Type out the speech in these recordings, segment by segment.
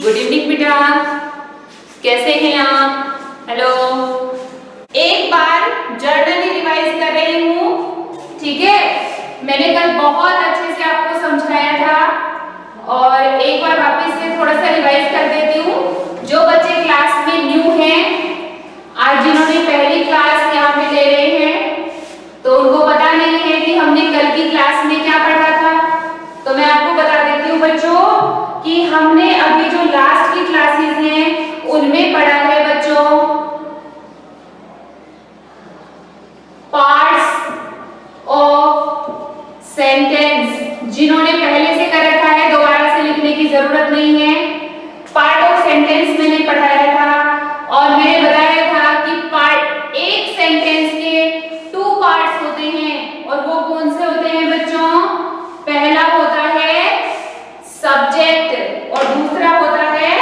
Good evening बेटा, कैसे हैं आप? हेलो। एक बार जर्नली रिवाइज कर रही हूँ, ठीक है? मैंने कल बहुत अच्छे से आपको समझाया था और एक बार वापस से थोड़ा सा रिवाइज कर देती हूँ। जो बच्चे क्लास में न्यू हैं, आज जिन्होंने पहली क्लास यहाँ पे ले रहे हैं, तो उनको पता नहीं है कि हमने कल की क्लास में क्या पढ़ा था। तो मैं आपको बता देती हूँ बच्चों कि हमने अभी जो लास्ट की क्लासेस हैं उनमें पढ़ा है बच्चों पार्ट्स ऑफ सेंटेंस। जिन्होंने पहले से कर रखा है दोबारा से लिखने की जरूरत नहीं है। पार्ट ऑफ सेंटेंस मैंने पढ़ाया था और मैंने बताया था कि पार्ट एक सेंटेंस के 2 पार्ट्स होते हैं और वो कौन से होते हैं बच्चों? पहला होता है सब्जेक्ट और दूसरा होता है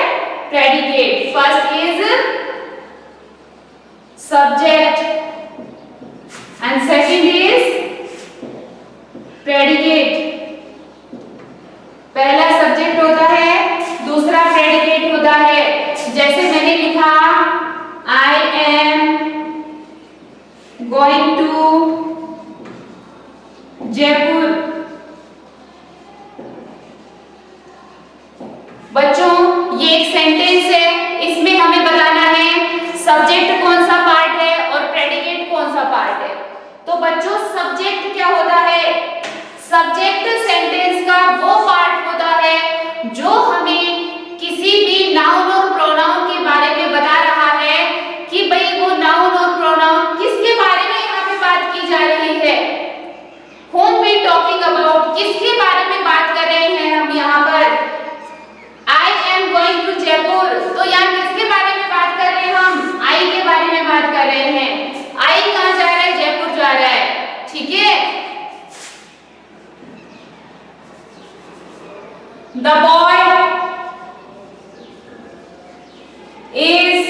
predicate. First is subject and second is predicate. पहला सब्जेक्ट होता है, दूसरा प्रेडिकेट होता है। जैसे मैंने लिखा I am going to Jaipur. बच्चों ये एक सेंटेंस है, इसमें हमें बताना है सब्जेक्ट कौन सा पार्ट है और प्रेडिकेट कौन सा पार्ट है। तो बच्चों सब्जेक्ट क्या होता है? सब्जेक्ट सेंटेंस का वो पार्ट होता है जो हमें किसी भी नाउन और प्रोनाउन के बारे में बता रहा है कि भाई वो नाउन और प्रोनाउन किसके बारे में यहाँ पे बात की जा रही है। whom we talking about, किसके बारे में बात कर रहे हैं हम यहाँ पर? I am going to Jaipur, तो यहाँ किसके बारे में बात कर रहे हैं हम? आई के बारे में बात कर रहे हैं। आई कहाँ जा रहा है? जयपुर जा रहा है, ठीक है? The boy is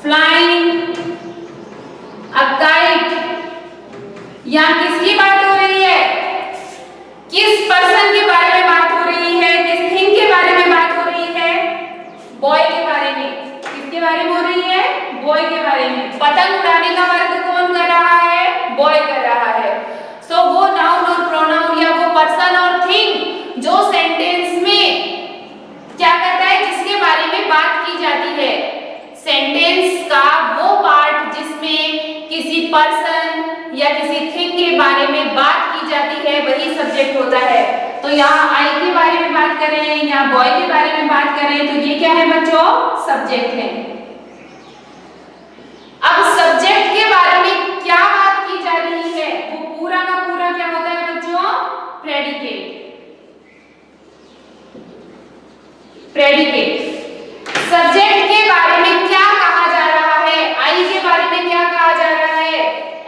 flying a kite। यहाँ किसकी बात हो रही है? किस पर्सन के बारे में बात हो रही है? किस थिंग के बारे में बात हो रही है? बॉय के बारे में। किसके बारे में हो रही है? बॉय के बारे में। पतंग उड़ाने का वर्क कौन कर रहा है? बॉय कर रहा है। सो वो नाउन और प्रोनाउन या वो पर्सन और थिंग जो सेंटेंस में क्या करता है, जिसके बारे में बात की जाती है। सेंटेंस का वो पार्ट जिसमें किसी पर्सन या किसी थिंग के बारे में बात की जाती है वही सब्जेक्ट होता है। तो यहाँ आई के बारे में बात कर रहे हैं, यहाँ बॉय के बारे में बात कर रहे हैं, तो ये क्या है बच्चों? सब्जेक्ट है। अब सब्जेक्ट के बारे में क्या बात की जा रही है वो पूरा का पूरा क्या होता है बच्चों? प्रेडिकेट। प्रेडिकेट। सब्जेक्ट के बारे में क्या कहा जा रहा है? आई के बारे में क्या कहा जा रहा है?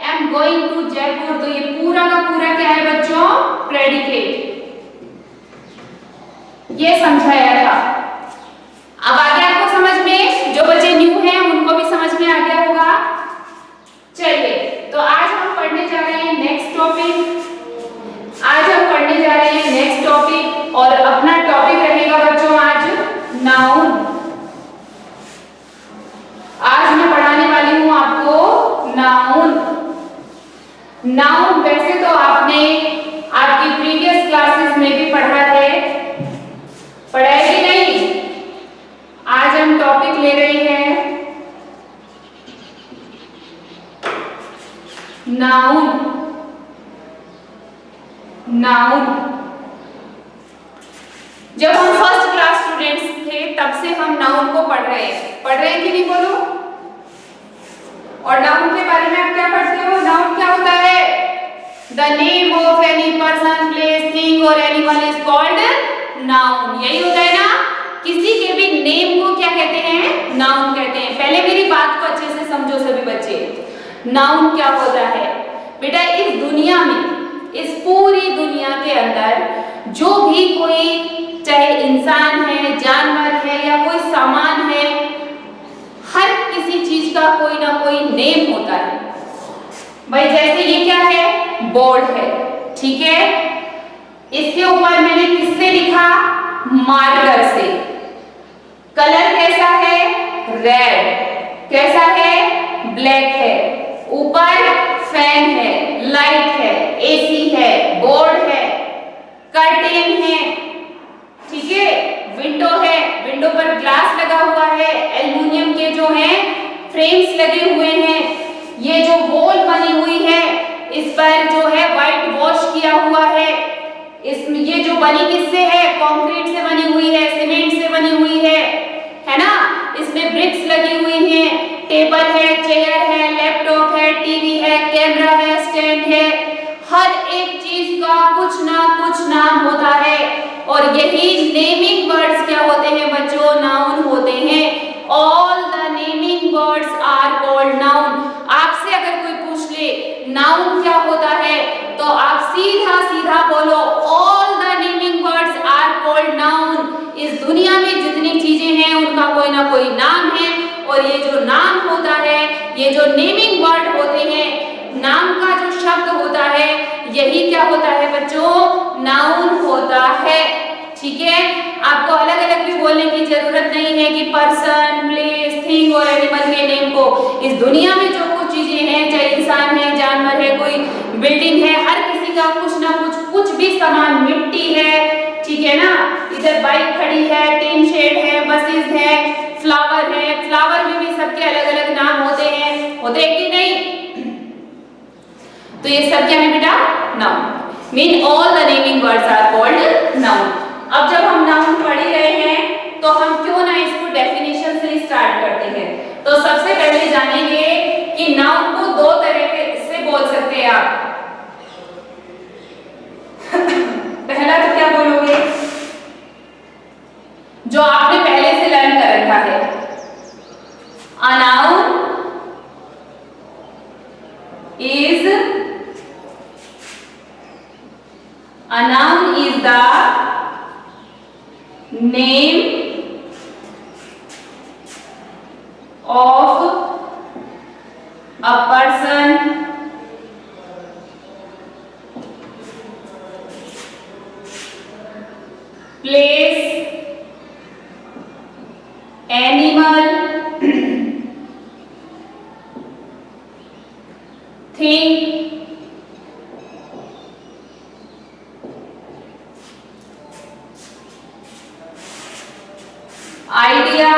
I am going to Jaipur, तो ये पूरा का पूरा क्या है बच्चों? प्रेडिकेट। ये समझाया था। अब आ गया आपको समझ में? जो बच्चे न्यू हैं उनको भी समझ में आ गया होगा। चलिए तो आज हम पढ़ने जा रहे हैं नेक्स्ट टॉपिक। आज हम पढ़ने जा रहे हैं नेक्स्ट टॉपिक और अपना टॉपिक रहेगा बच्चों आज नाउन। आज मैं पढ़ाने वाली हूं आपको नाउन। नाउन वैसे तो आपने आपकी प्रीवियस क्लासेस में भी पढ़ा है, पढ़ा है कि नहीं? आज हम टॉपिक ले रहे हैं नाउन। नाउन जब हम फर्स्ट क्लास स्टूडेंट्स थे तब से हम नाउन को पढ़ रहे हैं कि नहीं बोलो? और नाउन के बारे में आप क्या पढ़ते हो? नाउन क्या होता है? The name of any person, place, thing और एनिमल इज कॉल्ड नाउन। यही होता है ना? किसी के भी नेम को क्या कहते हैं? नाउन कहते हैं। पहले मेरी बात को अच्छे से समझो सभी बच्चे। नाउन क्या होता है बेटा? इस दुनिया में, इस पूरी दुनिया के अंदर जो भी कोई, चाहे इंसान है, जानवर है या कोई सामान है, हर किसी चीज का कोई ना कोई नेम होता है। भाई जैसे ये क्या है? बोर्ड है, ठीक है? इसके ऊपर मैंने किससे लिखा? मार्कर से। कलर कैसा है? रेड। कैसा है? ब्लैक है। ऊपर फैन है, लाइट है, एसी है, बोर्ड है, कर्टेन है, ठीक है, विंडो है, विंडो पर ग्लास लगा हुआ है, एल्युमिनियम के जो हैं फ्रेम्स लगे हुए हैं, ये जो वॉल बनी हुई है इस पर जो है व्हाइट वॉश किया हुआ है। इसमें ये जो बनी किससे है? कंक्रीट से बनी हुई है, सीमेंट से बनी हुई है ना। इसमें ब्रिक्स लगी हुई हैं, टेबल है, चेयर है, लैपटॉप है, टीवी है, कैमरा है, स्टैंड है। हर एक चीज का कुछ ना कुछ नाम होता है और यही नेमिंग वर्ड्स क्या होते हैं बच्चों? नाउन होते हैं। All the naming words are called noun. आपसे अगर कोई पूछ ले नाउन क्या होता है तो आप सीधा सीधा बोलो all the naming words are called noun. इस दुनिया में जितनी चीजें हैं उनका कोई ना कोई नाम है और ये जो नाम होता है, ये जो नेमिंग वर्ड होते हैं, नाम का जो शब्द होता है यही क्या होता है बच्चों? नाउन होता है। ठीक है, आपको अलग अलग भी बोलने की जरूरत नहीं है कि पर्सन, प्लेस, थिंग और एनिमल के नेम को। इस दुनिया में जो कुछ चीजें हैं, चाहे इंसान है, जानवर है, कोई बिल्डिंग है, हर किसी का कुछ ना कुछ भी सामान, मिट्टी है, ठीक है ना, इधर बाइक खड़ी है, टीन शेड है, बसेस है, फ्लावर है, फ्लावर में भी सबके अलग अलग नाम होते हैं, होते हैं कि नहीं? तो ये सब क्या है बेटा? Noun. Mean all the naming words are called noun. अब जब हम नाउन पढ़ ही रहे हैं तो हम क्यों ना इसको डेफिनेशन से स्टार्ट करते हैं। तो सबसे पहले जानेंगे कि नाउन को दो तरह से बोल सकते हैं आप। पहला तो क्या बोलोगे? जो आपने पहले से लर्न कर रखा है, a noun is the name of a person, place, animal, thing, idea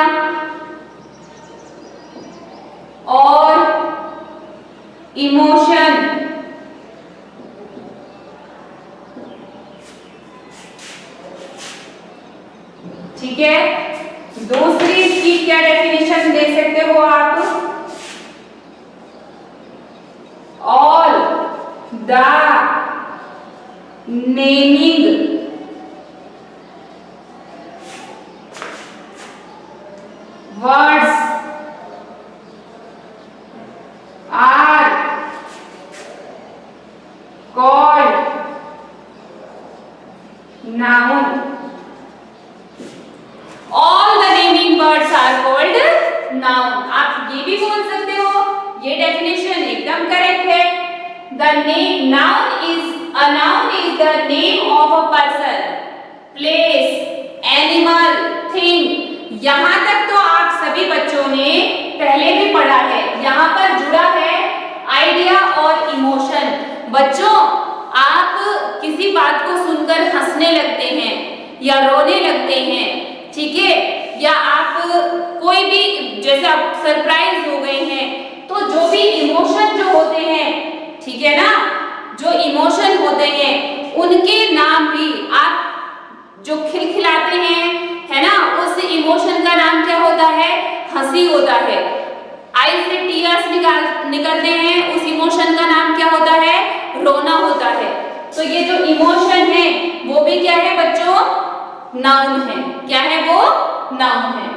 और इमोशन। ठीक है, दूसरी इसकी क्या डेफिनेशन दे सकते हो आप? All the naming words are called noun. All the naming words are called noun. आप ये भी बोल सकते हो, ये डेफिनेशन एकदम करेक्ट है। The name noun is a noun is the name of a person, place, animal, thing। यहाँ तक तो आप सभी बच्चों ने पहले भी पढ़ा है। यहाँ पर जुड़ा है आइडिया और इमोशन। बच्चों, आप किसी बात को सुनकर हंसने लगते हैं या रोने लगते हैं, ठीक है, या आप कोई भी, जैसे आप सरप्राइज हो गए हैं, तो जो भी इमोशन जो होते हैं, ठीक है ना, जो इमोशन होते हैं उनके नाम भी आप जो खिलखिलाते हैं, है ना, उस इमोशन का नाम क्या होता है? हंसी होता है। आई से टीयर्स निकलते हैं, उस इमोशन का नाम क्या होता है? रोना होता है। तो ये जो इमोशन है वो भी क्या है बच्चों? नाउन है। क्या है वो? नाउन है।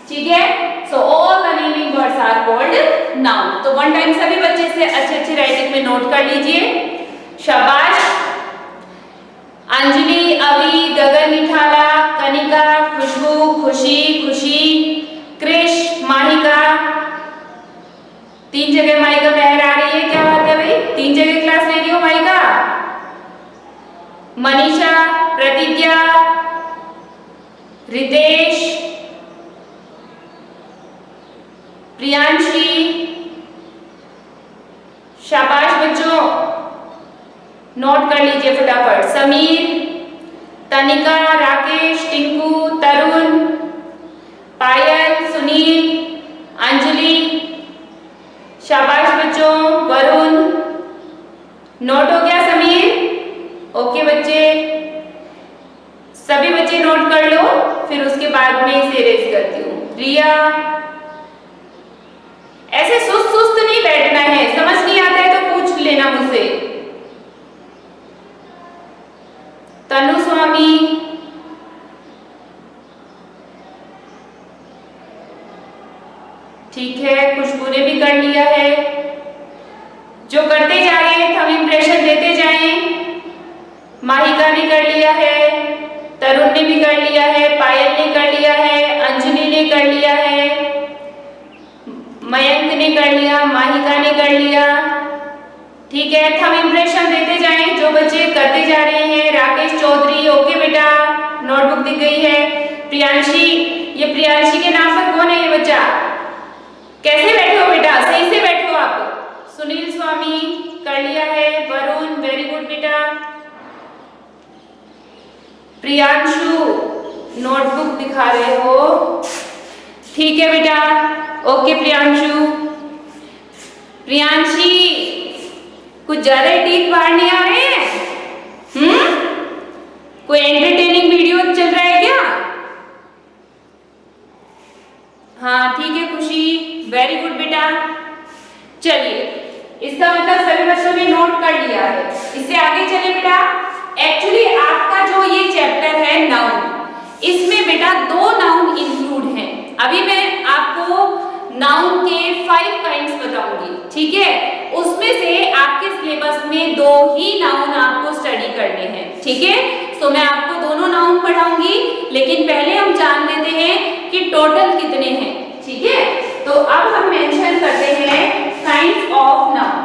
ठीक है, so all the naming words are called noun. तो वन टाइम सभी बच्चे से अच्छी राइटिंग में नोट कर लीजिए। शाबाश। अंजलि, अभी, गगन, निठाला, कनिका, खुशबू, खुशी, खुशी, कृष, माहिका। 3 जगह माहिका बहर आ रही है, क्या बात है भाई? 3 जगह क्लास ले रही हो माहिका? मनीषा, प्रतिज्ञा, रितेश, प्रियांशी, शाबाश बच्चों, नोट कर लीजिए फटाफट। समीर, तनिका, राकेश, टिंकू, तरुण, पायल, सुनील, अंजलि, शाबाश बच्चों। वरुण, नोट हो गया समीर? ओके बच्चे, सभी बच्चे नोट कर लो, फिर उसके बाद में इसे इरेज करती हूँ। रिया, ऐसे सुस्त सुस्त नहीं बैठना है, समझ नहीं आता है तो पूछ लेना मुझसे। तनु स्वामी, ठीक है, खुशबू ने भी कर लिया है। जो करते जाए थंब इंप्रेशन देते जाएं। माहिका ने कर लिया है, तरुण ने भी कर लिया है, पायल ने कर लिया है, अंजलि ने कर लिया है, मयंक ने कर लिया, माहिका ने कर लिया। ठीक है, थंब इंप्रेशन देते जाएं जो बच्चे करते जा रहे हैं। राकेश चौधरी, ओके बेटा, नोटबुक दिख गई है। प्रियांशी, ये प्रियांशी के नाम पर कौन है ये बच्चा? कैसे बैठे हो बेटा? सही से बैठो आप। सुनील स्वामी कर लिया है। वरुण, वेरी गुड बेटा। प्रियांशु, नोटबुक दिखा रहे हो? ठीक है बेटा, ओके प्रियांशु। प्रियांशी, कुछ ज्यादा टीक बाहर नहीं आ रहे हैं? कोई एंटरटेनिंग वीडियो चल रहा है क्या? हाँ ठीक है खुशी, वेरी गुड बेटा। चलिए, इसका मतलब सभी बच्चों ने नोट कर लिया है। इससे आगे चले बेटा। एक्चुअली आपका जो ये चैप्टर है नाउन, इसमें बेटा 2 नाउन इंक्लूड हैं। अभी मैं आपको नाउन के 5 काइंड्स बताऊंगी, ठीक है? उसमें से आपके सिलेबस में 2 ही नाउन आपको स्टडी करने हैं, ठीक है? तो मैं आपको दोनों नाउन पढ़ाऊंगी, लेकिन पहले हम जान लेते हैं कि टोटल कितने हैं, ठीक है? तो अब हम मेंशन करते हैं काइंड्स ऑफ नाउन।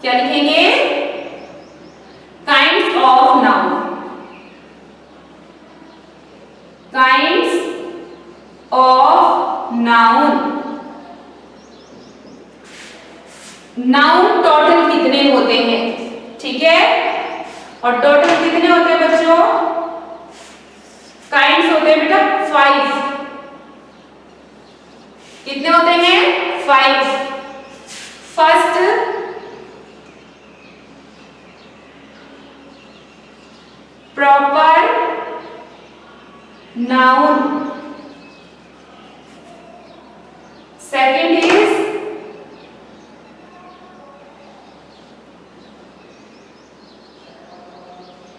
क्या लिखेंगे? Kinds of noun. Kinds of noun. Noun total कितने होते हैं, ठीक है? और टोटल कितने होते हैं बच्चों? काइंड्स होते हैं बेटा 5। कितने होते हैं? 5। First proper noun, second is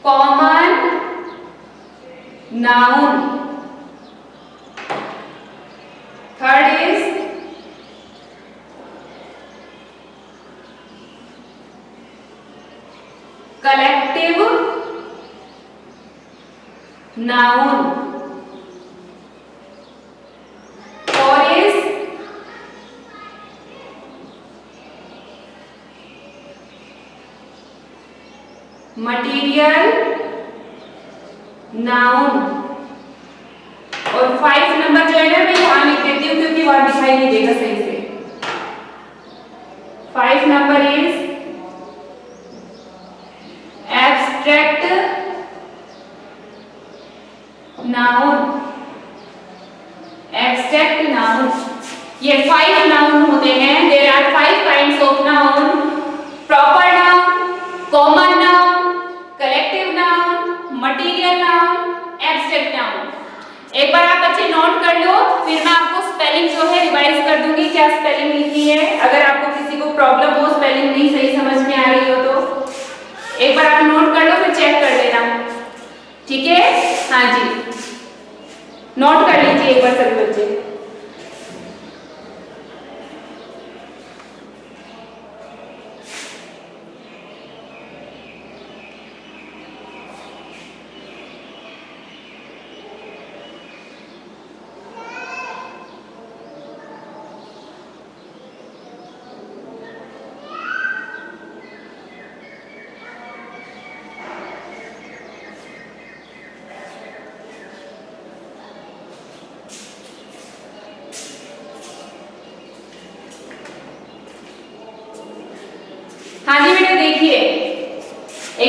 common noun, third is collective noun, fourth is material noun. और 5 नंबर जो है ना, मैं यहां लिख देती हूँ क्योंकि वहां दिखाई नहीं देगा सही से। 5 number is abstract noun. Abstract noun, ये 5 नाउन होते हैं। There are 5 kinds of noun: proper noun, common noun, collective noun, material noun, abstract noun. एक बार आप बच्चे नोट कर लो, फिर मैं आपको स्पेलिंग जो है रिवाइज कर दूंगी, क्या स्पेलिंग लिखी है। अगर आपको किसी को प्रॉब्लम हो, स्पेलिंग नहीं सही समझ में आ रही हो तो एक बार आप नोट कर लो, फिर चेक कर लेना, ठीक है? हाँ जी, नोट कर लीजिए एक बार सभी बच्चे।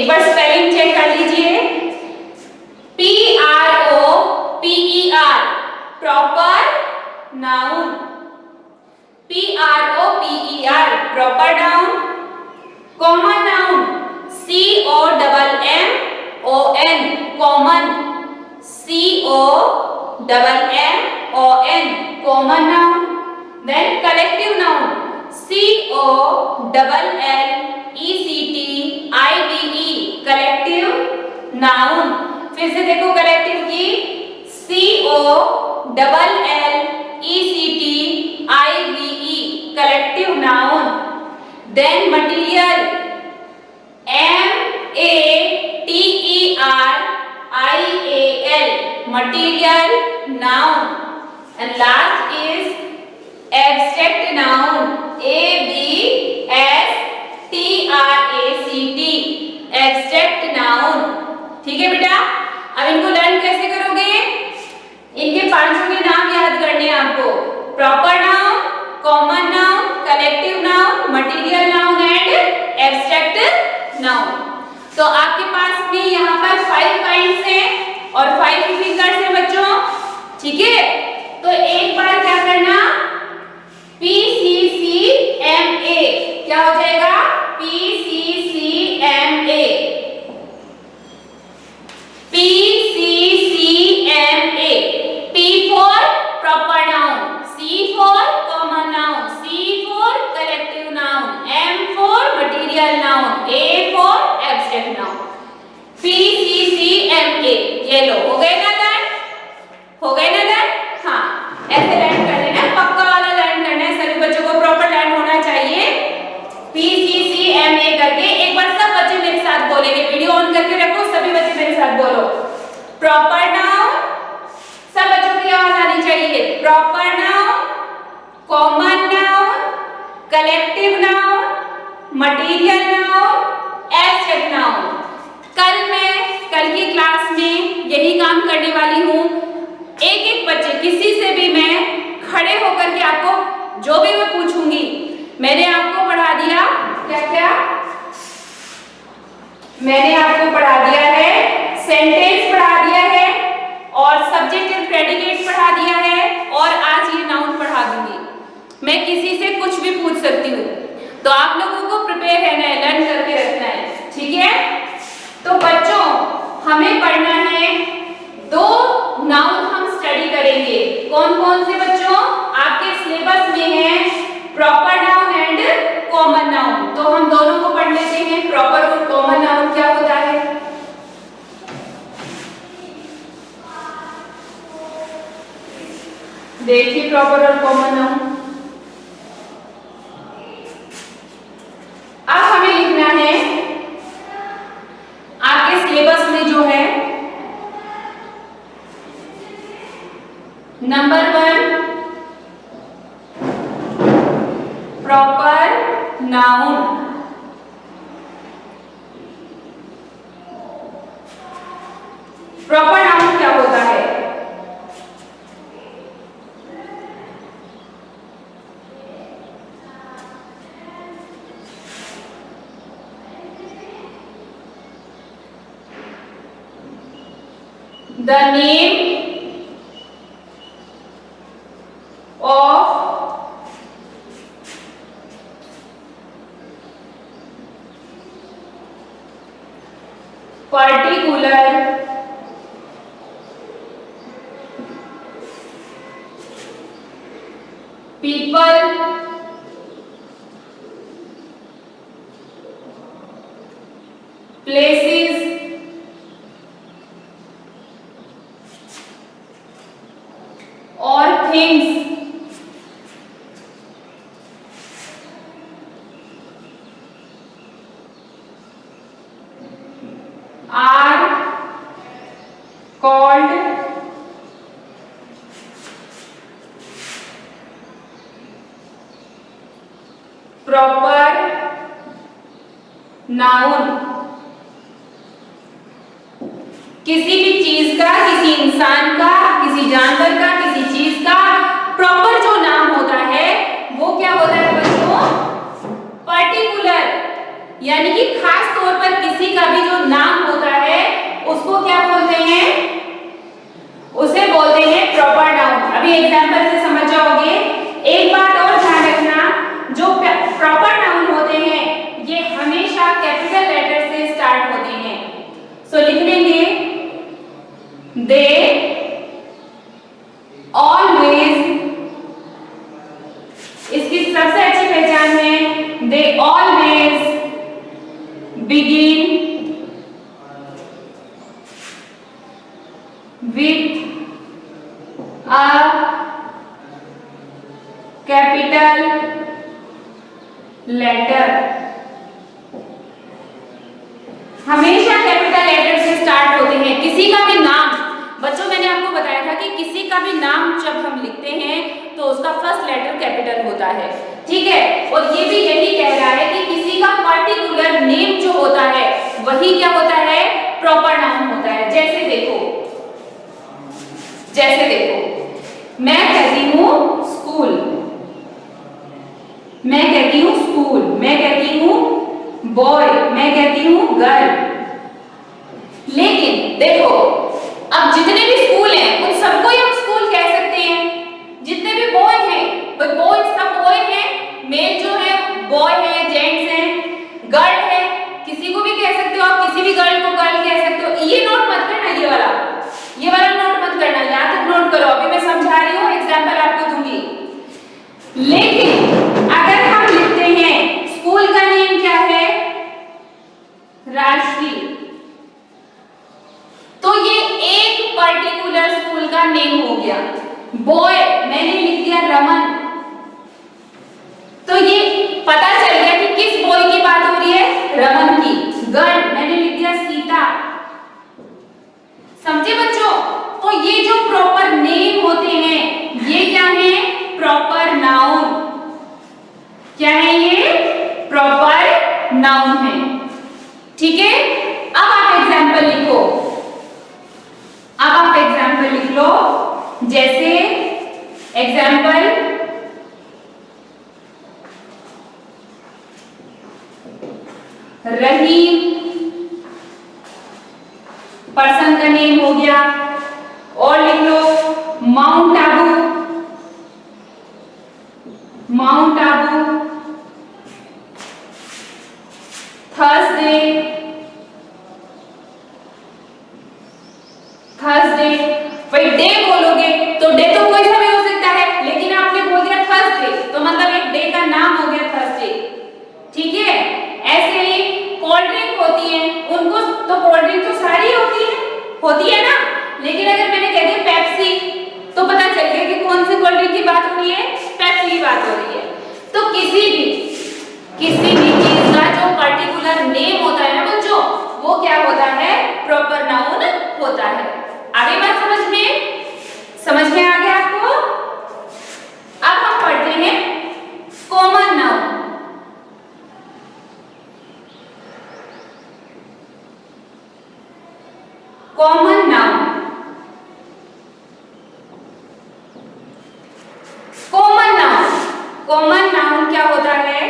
एक बार स्पेलिंग चेक कर लीजिए। PROPER proper noun, PROPER proper noun. Common noun COMMON common, COMMON common noun. Then collective noun COLLECTIVE collective noun. फिर से देखो कलेक्टिव की COLLECTIVE collective noun. Then material MATERIAL material noun. And last is abstract noun ABSTRACT abstract noun. ठीक है बेटा, अब इनको learn कैसे करोगे? इनके पांचों के नाम याद करने हैं आपको। Proper noun, common noun, collective noun, material noun and abstract noun. तो आपके पास में यहाँ पर 5 पॉइंट्स हैं और 5 फिंगर्स हैं बच्चों। ठीक है, तो एक बार क्या करना, PCCMA क्या हो जाएगा? PCCMA PCCMA। P for proper noun, C for common noun, C for collective noun, M for material noun, A for abstract noun। PCCMA ये लो, हो गए ना लर्न? हो गए ना लर्न? हाँ, ऐसे लर्न कर लेना, पक्का वाला लर्न करना है, सभी बच्चों को प्रॉपर लर्न होना चाहिए। PCCMA करके एक बार सब बच्चे मेरे साथ बोलेंगे। वीडियो ऑन करके रखो, सभी बच्चे मेरे साथ बोलो। प्रॉपर नाउन, सब बच्चों की आवाज आनी चाहिए। Proper noun, common noun, collective noun, material noun, abstract noun. कल की क्लास में यही काम करने वाली हूँ। एक एक बच्चे, किसी से भी मैं खड़े होकर के आपको जो भी मैं पूछूंगी, मैंने आपको पढ़ा दिया क्या? मैंने आपको पढ़ा दिया है सेंटेंस, पढ़ा दिया है और सब्जेक्ट एंड प्रेडिकेट पढ़ा दिया है और आज ये नाउन पढ़ा दूंगी। मैं किसी से कुछ भी पूछ सकती हूँ, तो आप लोगों को प्रिपेयर रहना है, लर्न करके रखना है। ठीक है, तो बच्चों हमें पढ़ना है 2 नाउन हम स्टडी करेंगे। कौन कौन से बच्चों? आपके सिलेबस में है proper noun and common noun. तो हम दोनों को पढ़ लेते हैं। प्रॉपर और कॉमन नाउन क्या होता है? देखिए प्रॉपर और कॉमन नाउन। अब हमें लिखना है आपके सिलेबस में जो है number 1 proper noun. Proper noun क्या होता है? The name of particular people, places, or things are called proper noun। किसी भी चीज का, किसी इंसान का, किसी जानवर का, किसी चीज का प्रॉपर जो नाम होता है वो क्या होता है बच्चों? पर्टिकुलर, यानी कि खास तौर पर किसी का का भी जो नाम होता है उसको क्या बोलते हैं? उसे बोलते हैं प्रॉपर नाउन। अभी एग्जांपल से समझ जाओगे। एक बात और ध्यान रखना, जो प्रॉपर नाउन होते हैं ये हमेशा कैपिटल लेटर से स्टार्ट होते हैं। सो लिख देंगे दे ऑलवेज, इसकी सबसे अच्छी पहचान है they always begin with a capital letter। हमेशा कैपिटल लेटर से स्टार्ट होते हैं। किसी का भी नाम, बच्चों मैंने आपको बताया था कि किसी का भी नाम जब हम लिखते हैं तो उसका फर्स्ट लेटर कैपिटल होता है, ठीक है। और ये भी यही कह रहा है कि किसी का पर्टिकुलर नेम जो होता है वही क्या होता है? प्रॉपर नाउन होता है। जैसे देखो मैं कहती हूँ स्कूल, मैं कहती हूँ स्कूल, मैं कहती हूँ बॉय, मैं कहती हूँ गर्ल। लेकिन देखो अब जितने भी स्कूल हैं उन सबको ही हम स्कूल कह सकते हैं। जितने भी बॉय हैं बॉय, सब बॉय हैं, मेल जो है बॉय है, जेंट्स हैं, गर्ल है, किसी को भी कह सकते हो आप, किसी भी गर्ल को गर्ल कह सकते हो। ये नोट मत करना, ये वाला नोट मत करना, याद तक नोट करो। अभी मैं समझा रही हूँ, एग्जाम्पल आपको दूंगी। लेकिन अगर हम लिखते हैं स्कूल का नेम क्या है? राष्ट्रीय, तो ये एक पर्टिकुलर स्कूल का नेम हो गया। बॉय मैंने लिख दिया रमन, तो ये पता चल गया कि किस बॉय की बात हो रही है? रमन की। गर्ल मैंने लिख दिया सीता। समझे बच्चों? तो ये जो प्रॉपर नेम होते हैं ये क्या है? Proper noun. क्या है ये? प्रॉपर नाउन है, ठीक है। अब आप एग्जाम्पल लिखो, अब आप एग्जाम्पल लिख लो। जैसे एग्जाम्पल रहीम, पर्सन का नेम हो गया। और लिख लो माउंट आबू, माउंट आबू। Thursday, Thursday. भाई डे बोलोगे तो डे तो कोई सा भी हो सकता है, लेकिन आपने बोल दिया थर्सडे तो मतलब एक डे का नाम हो गया थर्सडे, ठीक है। ऐसे ही कोल्ड ड्रिंक होती है, उनको तो कोल्ड ड्रिंक तो सारी होती है ना, लेकिन अगर मैंने कह दिया पेप्सी तो पता चल गया कि कौन सी कोल्ड ड्रिंक की बात हो रही है? पेप्सी की बात हो रही है। तो किसी भी चीज का जो पर्टिकुलर नेम होता है ना बच्चों, वो क्या होता है? प्रॉपर नाउन होता है। आगे बात समझ में आ गया आपको? अब हम पढ़ते हैं common noun. Common noun, common noun, common noun क्या होता है?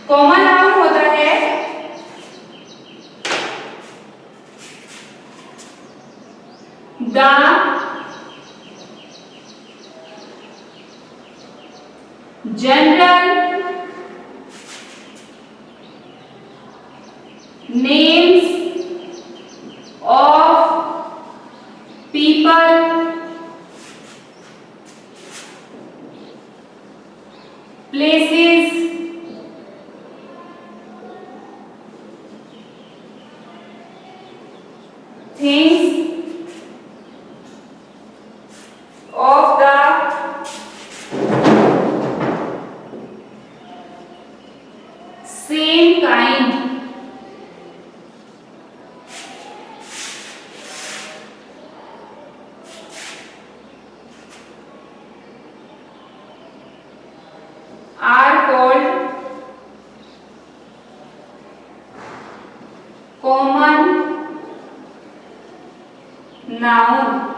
कॉमन नाउन होता है the general names of people, places, things of the same kind, are called common noun।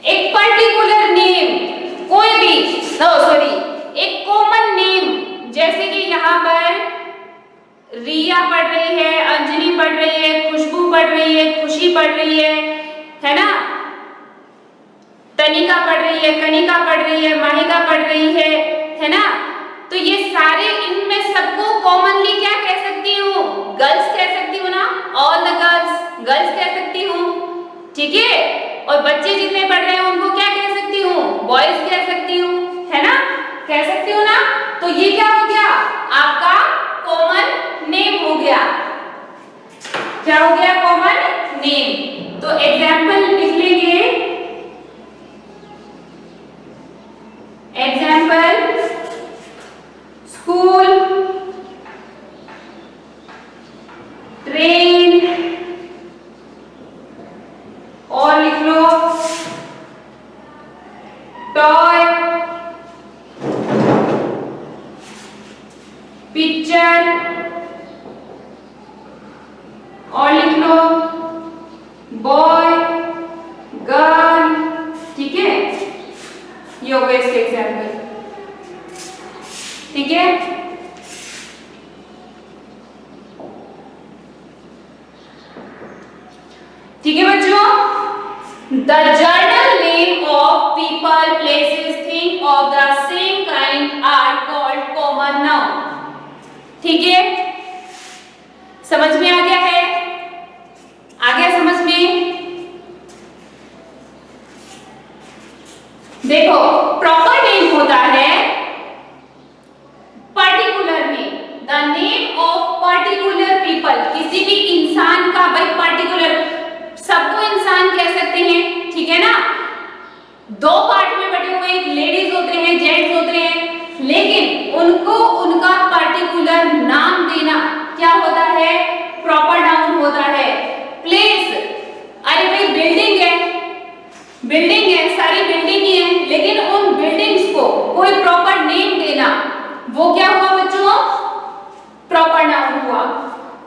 एक पर्टिकुलर नेम, कोई भी एक कॉमन नेम, जैसे कि यहाँ पर रिया पढ़ रही है, अंजलि पढ़ रही है, खुशबू पढ़ रही है, खुशी पढ़ रही है ना, तनिका पढ़ रही है, कनिका पढ़ रही है, माहिका पढ़ रही है ना। तो ये सारे, इनमें सबको कॉमनली क्या कह सकती हूँ? गर्ल्स कह सकती हूँ ना, ऑल द गर्ल्स कह सकती हूँ, ठीक है। और बच्चे जितने पढ़ रहे हैं उनको क्या कह सकती हूँ? बॉयज कह सकती हूँ, है ना, कह सकती हूँ ना। तो ये क्या हो गया? आपका कॉमन नेम हो गया। क्या हो गया? Common name. तो एग्जाम्पल लिख लेंगे। एग्जाम्पल, स्कूल, ट्रेन, और लिख लो टॉय, पिक्चर, और लिख लो बॉय, गर्ल, ठीक है। ये हो गए इसके एग्जाम्पल, ठीक है। ठीक है बच्चों, the general name of people, places, thing of the same kind are called common noun. ठीक है, समझ में आ गया है? आ गया समझ में? देखो, प्रॉपर नेम होता है particular name, the name of particular people, किसी भी इंसान का, भाई पर्टिकुलर, सबको इंसान कह सकते हैं, ठीक है ना। दो पार्ट में बटे हुए, लेडीज होते हैं, जेंट्स होते हैं, लेकिन उनको उनका पर्टिकुलर नाम देना क्या होता है? प्रॉपर नाउन होता है। प्लेस, अरे भाई बिल्डिंग है, सारी बिल्डिंग ही है, लेकिन उन बिल्डिंग्स को कोई प्रॉपर नेम देना, वो क्या हुआ बच्चों? प्रॉपर नाउन हुआ।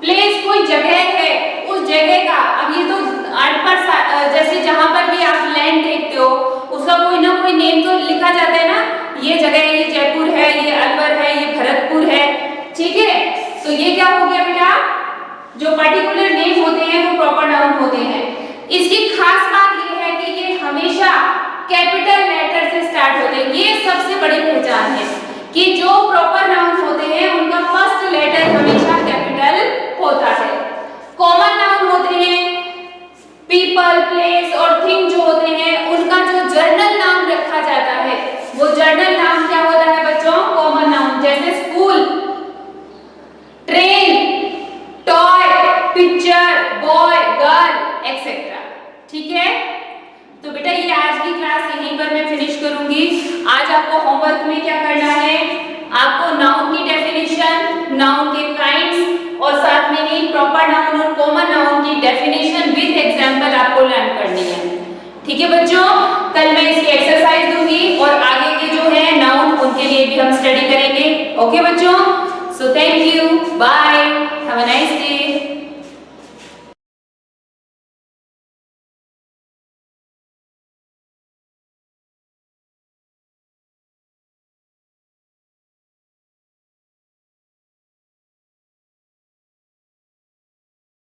प्लेस, कोई जगह है, उस जगह का, अब ये तो जैसे जहां पर भी आप लैंड देखते हो, उसका कोई ना कोई नेम तो लिखा जाता है ना, ये जगह है, ये जयपुर है, ये अलवर है, ये भरतपुर है, ठीक है। तो ये क्या हो गया बेटा? जो पर्टिकुलर नेम होते हैं वो प्रॉपर नाउन होते हैं। इसकी खास बात ये है कि ये हमेशा कैपिटल लेटर से स्टार्ट होते हैं। ये सबसे बड़ी पहचान है कि जो प्रॉपर नाउन होते हैं उनका फर्स्ट लेटर हमेशा कैपिटल होता है। कॉमन नाउन होते हैं, पीपल, प्लेस और थिंग जो होते हैं, उनका जो जर्नल नाम रखा जाता है, वो जर्नल नाम क्या होता है बच्चों? Common noun. जैसे school, train, toy, picture, boy, girl, etcetera, ठीक है। तो बेटा ये आज की क्लास यहीं पर मैं फिनिश करूंगी। आज आपको होमवर्क में क्या करना है? आपको नाउन की डेफिनेशन, नाउन के काइंड्स, और साथ में ही प्रॉपर नाउन और कॉमन नाउन की डेफिनेशन विद एग्जांपल आपको लर्न करनी है, ठीक है बच्चों। कल मैं इसकी एक्सरसाइज दूंगी और आगे के जो है नाउन, उनके लिए भी हम स्टडी करेंगे। ओके बच्चों, so thank you, bye, have a nice